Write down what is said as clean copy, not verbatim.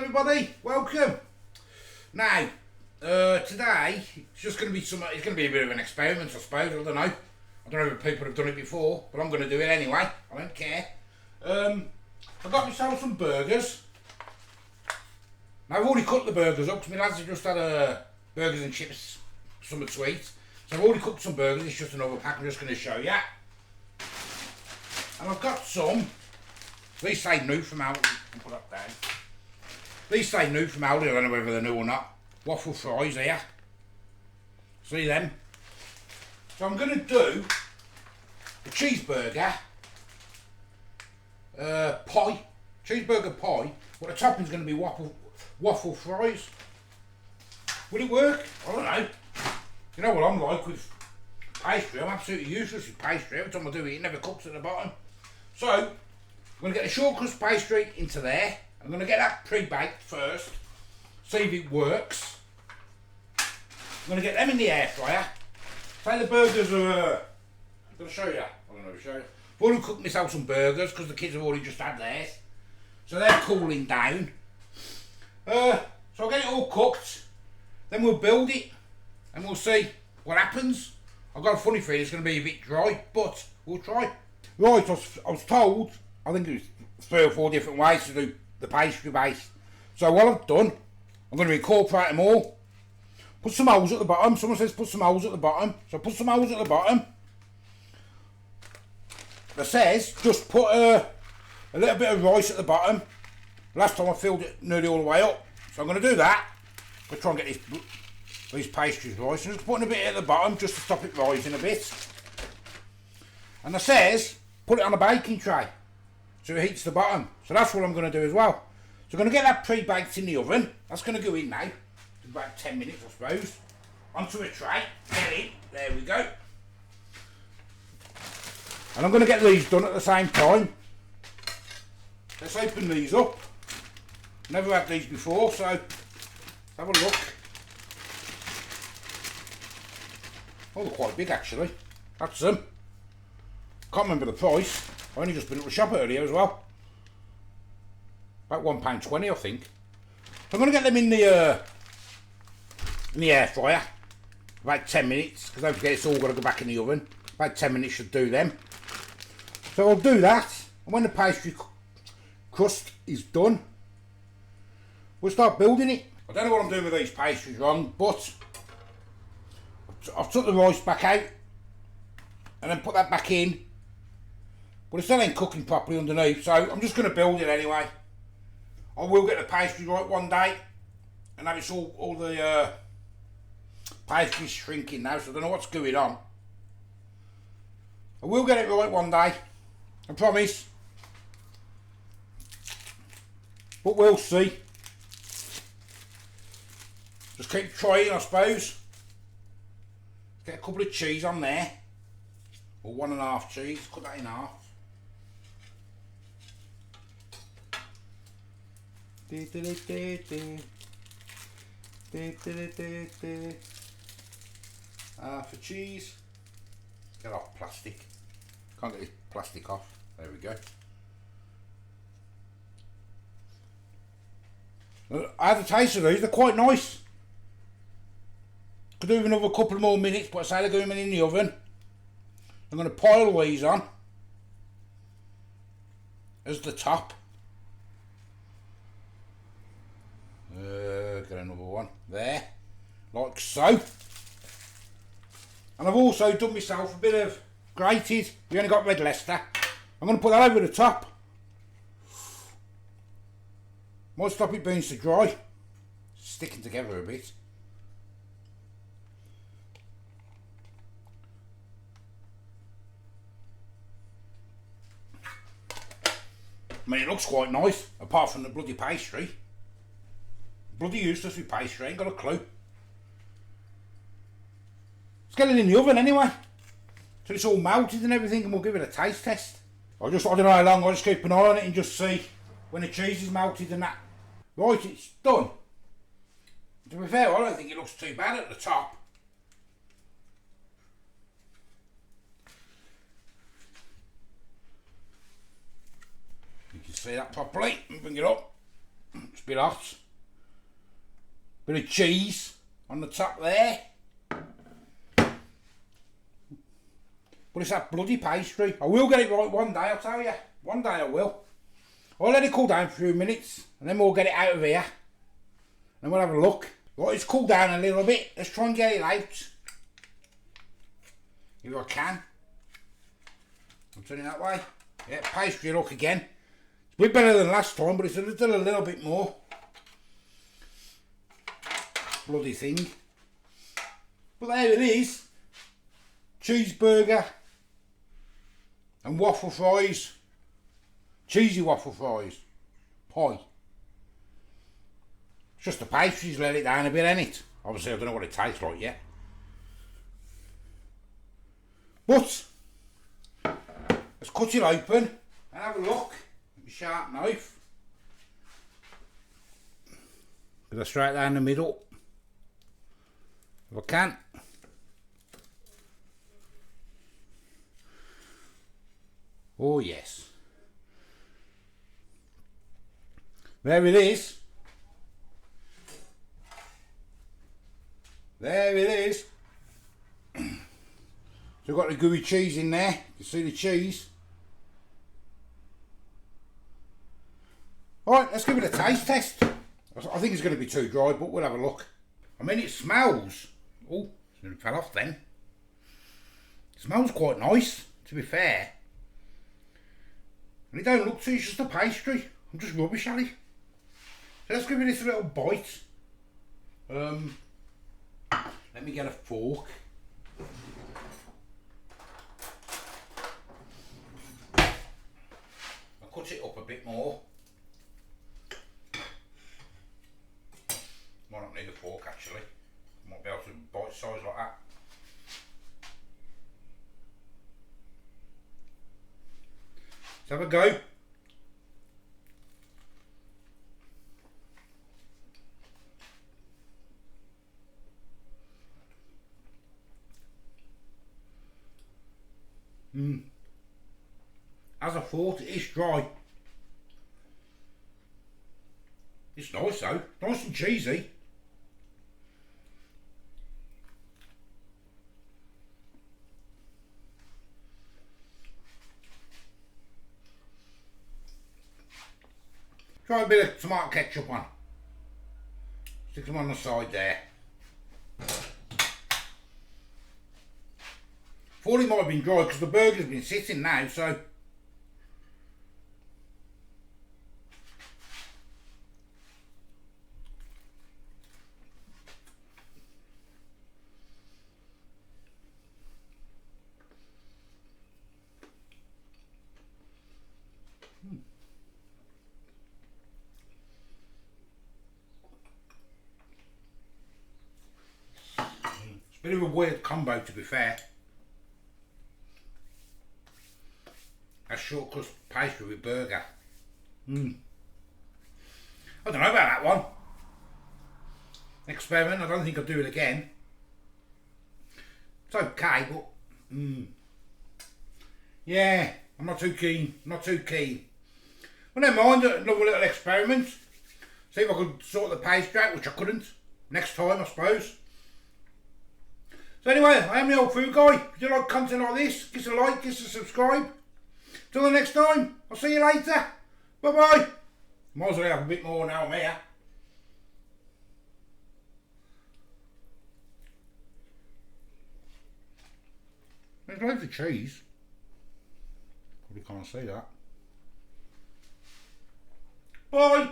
everybody, welcome. Now, today it's just going to be it's going to be a bit of an experiment, I suppose. I don't know if people have done it before, but I'm going to do it anyway. I don't care. I got myself some burgers. Now I've already cooked the burgers up because my lads have just had burgers and chips, summer sweets. So I've already cooked some burgers. It's just another pack. I'm just going to show you. And I've got some. These say new from Aldi. I'll put that down. These say new from Aldi. I don't know whether they're new or not. Waffle fries here. See them? So I'm going to do a cheeseburger pie. Cheeseburger pie. But the topping's going to be waffle fries. Will it work? I don't know. You know what I'm like with pastry. I'm absolutely useless with pastry. Every time I do it, it never cooks at the bottom. So, I'm going to get the short crust pastry into there. I'm going to get that pre-baked first. See if it works. I'm going to get them in the air fryer. Say the burgers are... I'm going to show you. I'm going to show you. I've already cooked myself some burgers because the kids have already just had theirs. So they're cooling down. So I'll get it all cooked. Then we'll build it. And we'll see what happens. I've got a funny feeling it's going to be a bit dry, but we'll try. Right, I was told, I think it was 3 or 4 different ways to do the pastry base. So what I've done, I'm going to incorporate them all. Put some holes at the bottom. Someone says put some holes at the bottom. So put some holes at the bottom. It says just put a little bit of rice at the bottom. Last time I filled it nearly all the way up. So I'm going to do that. I'm going to try and get these pastries rising. Just putting a bit at the bottom just to stop it rising a bit. And it says put it on a baking tray so it heats the bottom. So that's what I'm going to do as well. So I'm going to get that pre-baked in the oven. That's going to go in now. About 10 minutes I suppose. Onto a tray. Get in. There we go. And I'm going to get these done at the same time. Let's open these up. Never had these before, so have a look. Oh, they're quite big actually. That's them. Can't remember the price. I only just been at the shop earlier as well. About £1.20 I think. So I'm going to get them in the air fryer. About 10 minutes. Because don't forget it's all got to go back in the oven. About 10 minutes should do them. So I'll do that. And when the pastry crust is done, we'll start building it. I don't know what I'm doing with these pastries wrong, but I've took the rice back out and then put that back in, but it still ain't cooking properly underneath, so I'm just going to build it anyway. I will get the pastry right one day, and now it's all the pastry's shrinking now, so I don't know what's going on. I will get it right one day, I promise, but we'll see. Just keep trying, I suppose. Get a couple of cheese on there, or 1.5 cheese, cut that in half. Half a cheese. Get off plastic. Can't get this plastic off. There we go. I had a taste of these, they're quite nice. Could do with another couple more minutes, but I say they're going in the oven. I'm going to pile these on as the top. Get another one there, like so. And I've also done myself a bit of grated. We only got red Leicester. I'm going to put that over the top. Might stop it being so dry. Sticking together a bit. I mean, it looks quite nice, apart from the bloody pastry. Bloody useless with pastry, ain't got a clue. Let's get it in the oven anyway. So it's all melted and everything, and we'll give it a taste test. I don't know how long, I'll just keep an eye on it and just see when the cheese is melted and that. Right, it's done. To be fair, I don't think it looks too bad at the top. You can see that properly and bring it up. It's a bit hot. Bit of cheese on the top there. But it's that bloody pastry. I will get it right one day, I'll tell you. One day I will. I'll let it cool down for a few minutes and then we'll get it out of here. And we'll have a look. Right, it's cooled down a little bit. Let's try and get it out. If I can. I'm turning that way. Yeah, pastry look again. It's a bit better than last time, but it's a little bit more. Bloody thing. But there it is. Cheeseburger and waffle fries. Cheesy waffle fries. Pie. It's just the pastries let it down a bit, ain't it? Obviously I don't know what it tastes like yet. But let's cut it open and have a look with my sharp knife. Go straight down the middle. If I can. Oh yes. There it is. There it is. So we've got the gooey cheese in there. You see the cheese. Alright, let's give it a taste test. I think it's going to be too dry, but we'll have a look. I mean, it smells. Oh, it fell off then. It smells quite nice, to be fair. And it don't look too, it's just a pastry. I'm just rubbish at it. So let's give it this a little bite. Let me get a fork. I'll cut it up a bit more. Might not need a fork actually. Might be able to bite size like that. Let's have a go. As I thought, it is dry. It's nice though, nice and cheesy. Try a bit of tomato ketchup on. Stick them on the side there. Thought it might have been dry because the burger's been sitting now, so. It's a bit of a weird combo, to be fair. A short crust pastry with burger. I don't know about that one. Experiment, I don't think I'll do it again. It's okay, but yeah, I'm not too keen. Not too keen. Well, never mind, another little experiment. See if I could sort the pastry out, which I couldn't. Next time, I suppose. So anyway, I am the old food guy. If you like content like this, give us a like, give us a subscribe. Till the next time, I'll see you later. Bye bye. Might as well have a bit more now I'm here. There's loads of cheese. Probably can't see that. Bye.